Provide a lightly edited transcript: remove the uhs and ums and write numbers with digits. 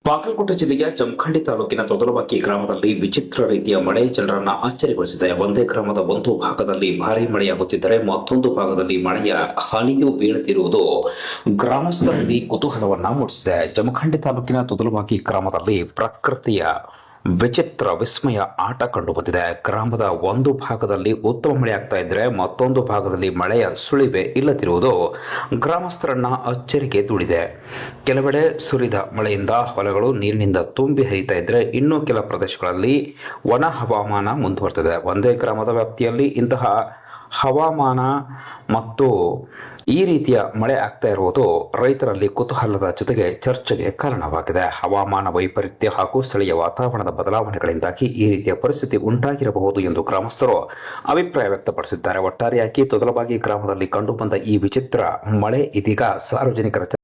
ಬಾಗಲಕೋಟೆ ಜಿಲ್ಲೆಯ ಜಮಖಂಡಿ ತಾಲೂಕಿನ ತೊದಲವಾಕಿ ಗ್ರಾಮದಲ್ಲಿ ವಿಚಿತ್ರ ರೀತಿಯ ಮಳೆ ಜನರನ್ನ ಅಚ್ಚರಿಗೊಳಿಸಿದೆ. ಒಂದೇ ಗ್ರಾಮದ ಒಂದು ಭಾಗದಲ್ಲಿ ಭಾರೀ ಮಳೆಯಾಗುತ್ತಿದ್ದರೆ ಮತ್ತೊಂದು ಭಾಗದಲ್ಲಿ ಮಳೆಯ ಹನಿಯು ಬೀಳುತ್ತಿರುವುದು ಗ್ರಾಮಸ್ಥರಲ್ಲಿ ಕುತೂಹಲವನ್ನ ಮೂಡಿಸಿದೆ. ಜಮಖಂಡಿ ತಾಲೂಕಿನ ತೊದಲವಾಕಿ ಗ್ರಾಮದಲ್ಲಿ ಪ್ರಕೃತಿಯ ವಿಚಿತ್ರ ವಿಸ್ಮಯ ಆಟ ಕಂಡುಬಂದಿದೆ. ಗ್ರಾಮದ ಒಂದು ಭಾಗದಲ್ಲಿ ಉತ್ತಮ ಮಳೆ ಆಗ್ತಾ ಇದ್ರೆ ಮತ್ತೊಂದು ಭಾಗದಲ್ಲಿ ಮಳೆಯ ಸುಳಿವೆ ಇಲ್ಲದಿರುವುದು ಗ್ರಾಮಸ್ಥರನ್ನ ಅಚ್ಚರಿಗೆ ದೂಡಿದೆ. ಕೆಲವೆಡೆ ಸುರಿದ ಮಳೆಯಿಂದ ಹೊಲಗಳು ನೀರಿನಿಂದ ತುಂಬಿ ಹರಿತಾ ಇದ್ರೆ ಇನ್ನು ಕೆಲ ಪ್ರದೇಶಗಳಲ್ಲಿ ಒಣ ಹವಾಮಾನ ಮುಂದುವರೆದಿದೆ. ಒಂದೇ ಗ್ರಾಮದ ವ್ಯಾಪ್ತಿಯಲ್ಲಿ ಇಂತಹ ಹವಾಮಾನ ಮತ್ತು ಈ ರೀತಿಯ ಮಳೆ ಆಗ್ತಾ ಇರುವುದು ರೈತರಲ್ಲಿ ಕುತೂಹಲದ ಜೊತೆಗೆ ಚರ್ಚೆಗೆ ಕಾರಣವಾಗಿದೆ. ಹವಾಮಾನ ವೈಪರೀತ್ಯ ಹಾಗೂ ಸ್ಥಳೀಯ ವಾತಾವರಣದ ಬದಲಾವಣೆಗಳಿಂದಾಗಿ ಈ ರೀತಿಯ ಪರಿಸ್ಥಿತಿ ಉಂಟಾಗಿರಬಹುದು ಎಂದು ಗ್ರಾಮಸ್ಥರು ಅಭಿಪ್ರಾಯ ವ್ಯಕ್ತಪಡಿಸಿದ್ದಾರೆ. ಒಟ್ಟಾರೆಯಾಗಿ ತೊದಲವಾಗಿ ಗ್ರಾಮದಲ್ಲಿ ಕಂಡುಬಂದ ಈ ವಿಚಿತ್ರ ಮಳೆ ಇದೀಗ ಸಾರ್ವಜನಿಕರ